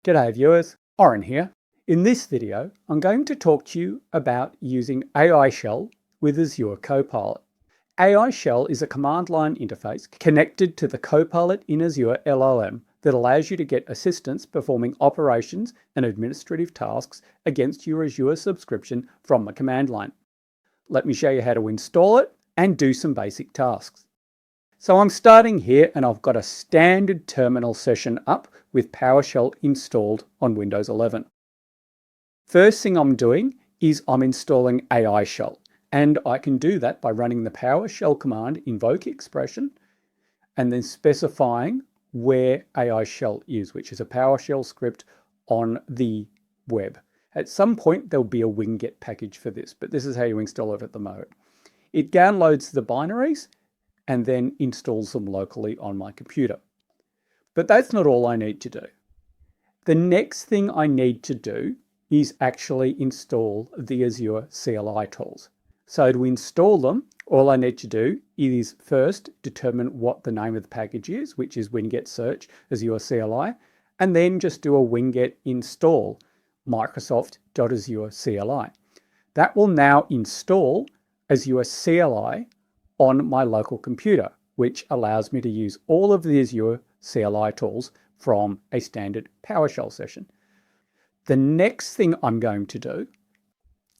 G'day viewers, Oren here. In this video, I'm going to talk to you about using AI Shell with Azure Copilot. AI Shell is a command line interface connected to the Copilot in Azure LLM that allows you to get assistance performing operations and administrative tasks against your Azure subscription from the command line. Let me show you how to install it and do some basic tasks. So I'm starting here and I've got a standard terminal session up with PowerShell installed on Windows 11. First thing I'm doing is I'm installing AI Shell, and I can do that by running the PowerShell command invoke expression and then specifying where AI Shell is, which is a PowerShell script on the web. At some point there'll be a winget package for this, but this is how you install it at the moment. It downloads the binaries and then installs them locally on my computer. But that's not all I need to do. The next thing I need to do is actually install the Azure CLI tools. So to install them, all I need to do is first determine what the name of the package is, which is winget search Azure CLI, and then just do a winget install Microsoft.Azure CLI. That will now install Azure CLI on my local computer, which allows me to use all of the Azure CLI tools from a standard PowerShell session. The next thing I'm going to do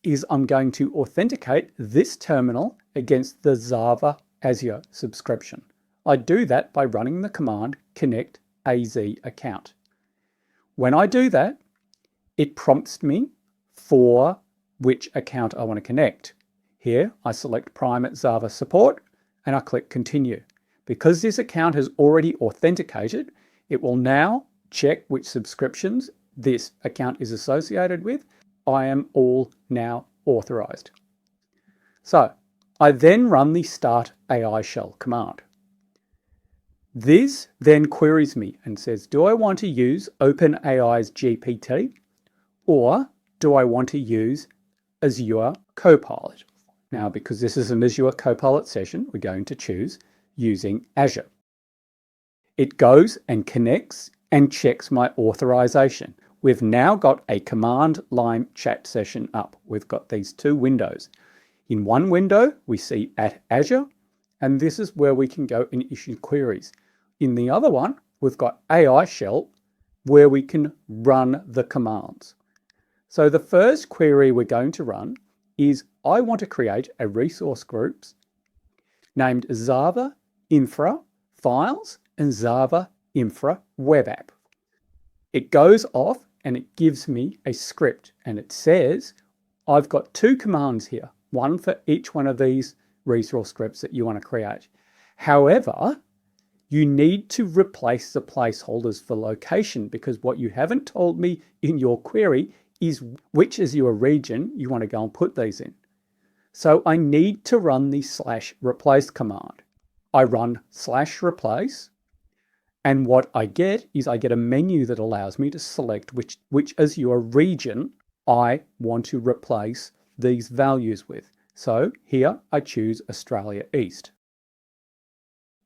is I'm going to authenticate this terminal against the Java Azure subscription. I do that by running the command connect AZ account. When I do that, it prompts me for which account I want to connect. Here, I select Private Java Support and I click Continue. Because this account has already authenticated, it will now check which subscriptions this account is associated with. I am all now authorized. So I then run the Start AI Shell command. This then queries me and says, do I want to use OpenAI's GPT or do I want to use Azure Copilot? Now, because this is an Azure Copilot session, we're going to choose using Azure. It goes and connects and checks my authorization. We've now got a command line chat session up. We've got these two windows. In one window, we see at Azure, and this is where we can go and issue queries. In the other one, we've got AI Shell, where we can run the commands. So the first query we're going to run is I want to create a resource groups named Java Infra Files and Java Infra Web App. It goes off and it gives me a script and it says, I've got two commands here, one for each one of these resource scripts that you want to create. However, you need to replace the placeholders for location because what you haven't told me in your query is which is your region you want to go and put these in. So I need to run the /replace command. I run /replace, and what I get is I get a menu that allows me to select which Azure region I want to replace these values with. So here I choose Australia East.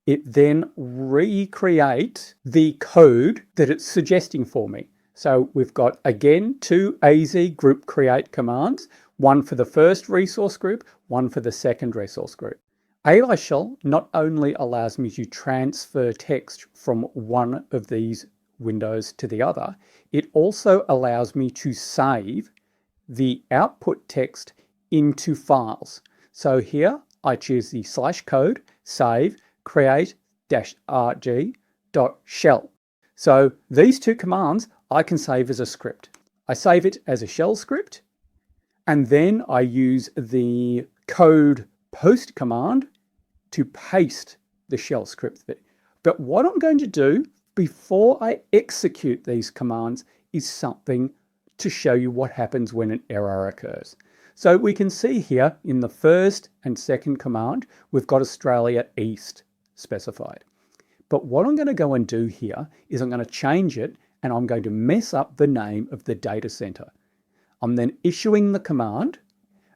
It then recreates the code that it's suggesting for me. So we've got, again, two AZ group create commands, one for the first resource group, one for the second resource group. AI Shell not only allows me to transfer text from one of these windows to the other, it also allows me to save the output text into files. So here I choose the /code, save, create-rg.shell. So these two commands I can save as a script. I save it as a shell script, and then I use the code post command to paste the shell script there. But what I'm going to do before I execute these commands is something to show you what happens when an error occurs. So we can see here in the first and second command, we've got Australia East specified. But what I'm going to go and do here is I'm going to change it and I'm going to mess up the name of the data center. I'm then issuing the command,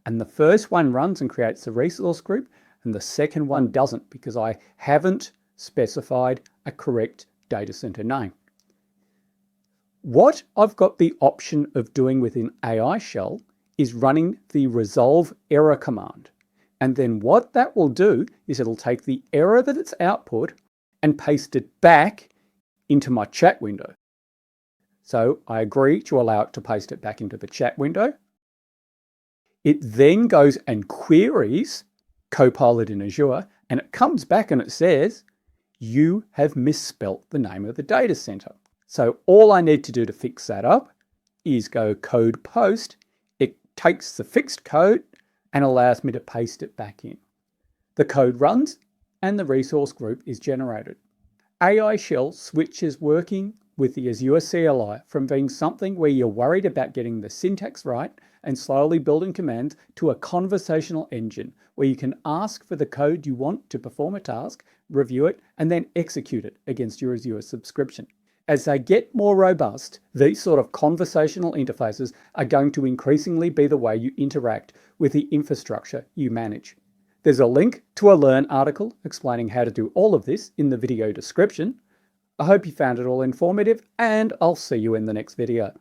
and the first one runs and creates the resource group, and the second one doesn't because I haven't specified a correct data center name. What I've got the option of doing within AI Shell is running the resolve error command. And then what that will do is it'll take the error that it's output and paste it back into my chat window. So I agree to allow it to paste it back into the chat window. It then goes and queries Copilot in Azure, and it comes back and it says, you have misspelt the name of the data center. So all I need to do to fix that up is go code post. It takes the fixed code and allows me to paste it back in. The code runs and the resource group is generated. AI Shell switches working with the Azure CLI from being something where you're worried about getting the syntax right and slowly building commands to a conversational engine where you can ask for the code you want to perform a task, review it, and then execute it against your Azure subscription. As they get more robust, these sort of conversational interfaces are going to increasingly be the way you interact with the infrastructure you manage. There's a link to a Learn article explaining how to do all of this in the video description. I hope you found it all informative, and I'll see you in the next video.